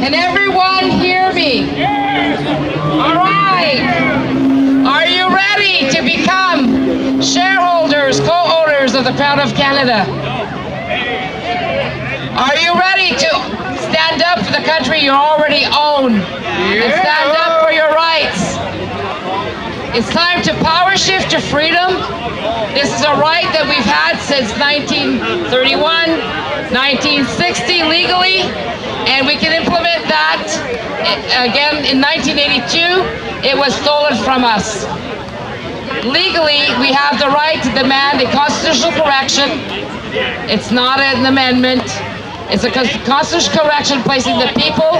Can everyone hear me? All right. Are you ready to become shareholders, co-owners of the Crown of Canada? Are you ready to stand up for the country you already own and stand up for your rights? It's time to power shift to freedom. This is a right that we've had since 1931, 1960 legally, and we can implement that again in 1982. It was stolen from us. Legally, we have the right to demand a constitutional correction. It's not an amendment. It's a constitutional correction placing the people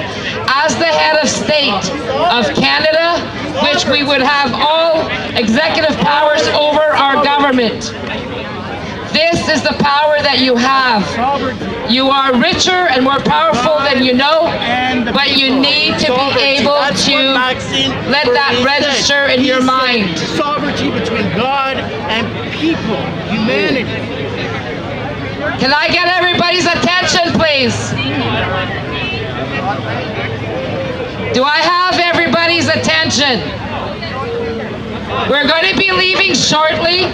as the head of state of Canada, which we would have all executive powers over our government. This is the power that you have. You are richer and more powerful than you know, but you need to be able to let that register in your mind. Sovereignty between God and people, humanity. Can I get everybody's attention, please? Do I have everybody's attention? We're going to be leaving shortly,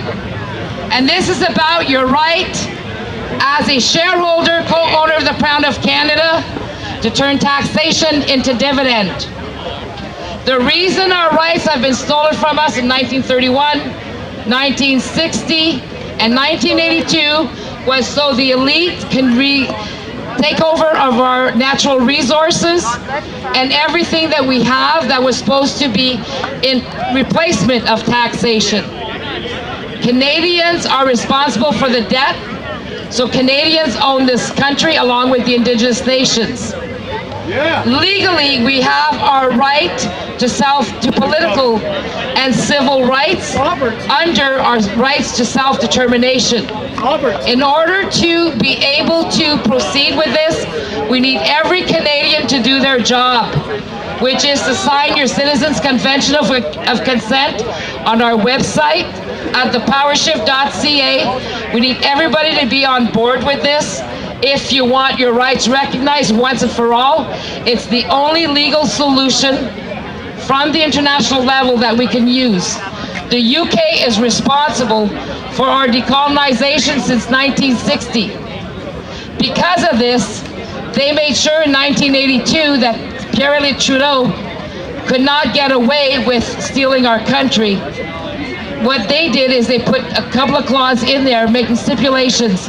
and this is about your right as a shareholder, co-owner of the Crown of Canada to turn taxation into dividend. The reason our rights have been stolen from us in 1931, 1960, and 1982 was so the elite can take over of our natural resources and everything that we have that was supposed to be in replacement of taxation. Canadians are responsible for the debt, so Canadians own this country along with the Indigenous nations. Yeah. Legally, we have our right to political and civil rights under our rights to self-determination. In order to be able to proceed with this, we need every Canadian to do their job, which is to sign your Citizens Convention of Consent on our website at thepowershift.ca. We need everybody to be on board with this. If you want your rights recognized once and for all, it's the only legal solution from the international level that we can use. The UK is responsible for our decolonization since 1960. Because of this, they made sure in 1982 that Pierre-Éliott Trudeau could not get away with stealing our country. What they did is they put a couple of clauses in there making stipulations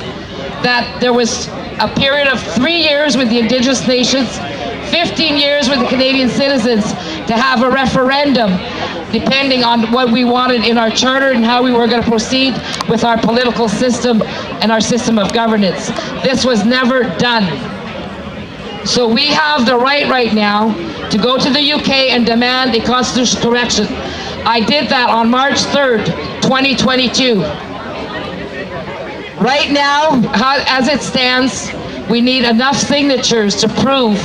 that there was a period of 3 years with the Indigenous nations, 15 years with the Canadian citizens to have a referendum depending on what we wanted in our charter and how we were going to proceed with our political system and our system of governance. This was never done. So we have the right now to go to the UK and demand a constitutional correction. I did that on March 3rd, 2022. Right now, as it stands, we need enough signatures to prove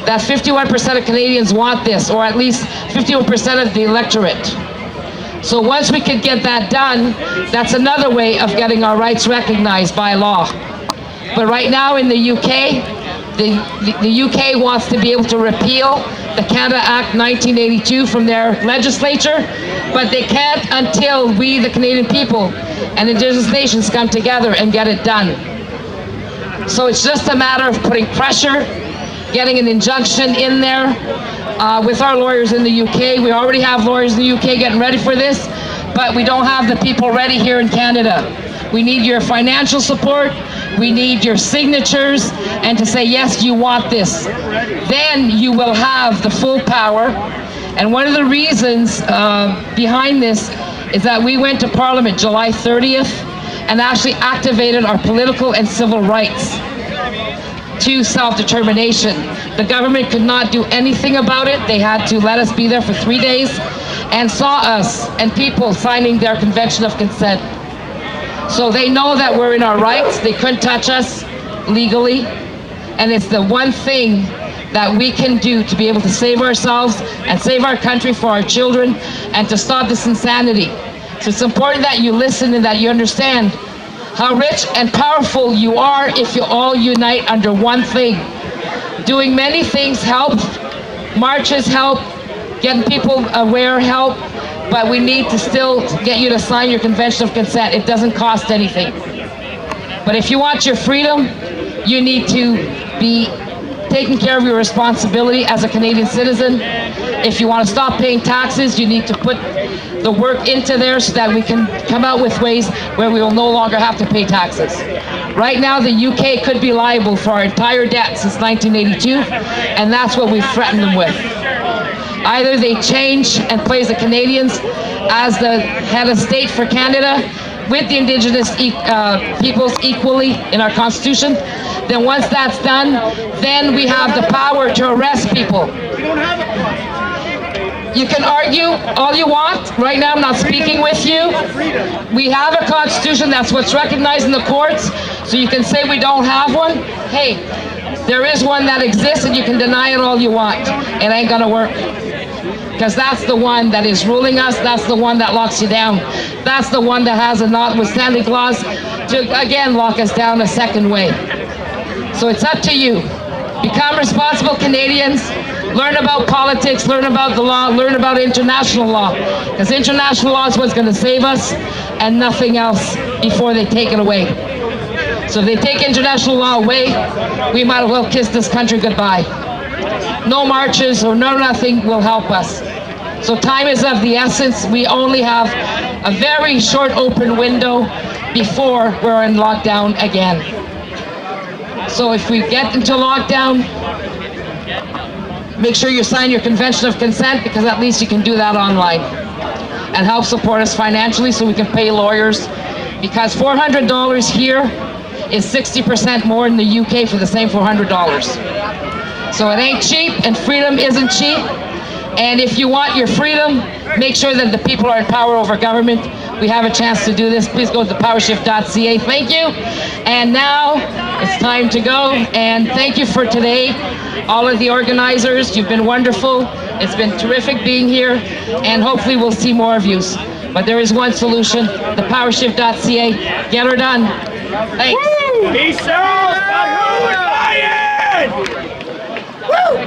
that 51% of Canadians want this, or at least 51% of the electorate. So once we could get that done, that's another way of getting our rights recognized by law. But right now in the UK, the UK wants to be able to repeal the Canada Act 1982 from their legislature, but they can't until we, the Canadian people, and Indigenous nations come together and get it done. So it's just a matter of putting pressure, getting an injunction in there with our lawyers in the UK. We already have lawyers in the UK getting ready for this, but we don't have the people ready here in Canada. We need your financial support, we need your signatures, and to say, yes, you want this. Then you will have the full power. And one of the reasons behind this is that we went to Parliament July 30th and actually activated our political and civil rights to self-determination. The government could not do anything about it. They had to let us be there for 3 days and saw us and people signing their Convention of Consent. So they know that we're in our rights. They couldn't touch us legally. And it's the one thing that we can do to be able to save ourselves and save our country for our children and to stop this insanity. So it's important that you listen and that you understand how rich and powerful you are if you all unite under one thing. Doing many things help. Marches help. Getting people aware help. But we need to still get you to sign your convention of consent. It doesn't cost anything. But if you want your freedom, you need to be taking care of your responsibility as a Canadian citizen. If you want to stop paying taxes, you need to put the work into there so that we can come out with ways where we will no longer have to pay taxes. Right now, the UK could be liable for our entire debt since 1982, and that's what we threatened them with. Either they change and place the Canadians as the head of state for Canada with the Indigenous peoples equally in our Constitution. Then once that's done, then we have the power to arrest people. You can argue all you want. Right now I'm not speaking with you. We have a Constitution, that's what's recognized in the courts, so you can say we don't have one. Hey, there is one that exists and you can deny it all you want. It ain't gonna work. Because that's the one that is ruling us, that's the one that locks you down. That's the one that has a notwithstanding clause to, again, lock us down a second way. So it's up to you. Become responsible Canadians, learn about politics, learn about the law, learn about international law. Because international law is what's going to save us and nothing else before they take it away. So if they take international law away, we might as well kiss this country goodbye. No marches or no nothing will help us. So time is of the essence. We only have a very short open window before we're in lockdown again. So if we get into lockdown, make sure you sign your convention of consent, because at least you can do that online and help support us financially so we can pay lawyers, because $400 here is 60% more in the UK for the same $400. So it ain't cheap, and freedom isn't cheap. And if you want your freedom, make sure that the people are in power over government. We have a chance to do this. Please go to thepowershift.ca. Thank you. And now it's time to go. And thank you for today, all of the organizers. You've been wonderful. It's been terrific being here. And hopefully we'll see more of you. But there is one solution, thepowershift.ca. Get her done. Thanks. Peace out! Woo!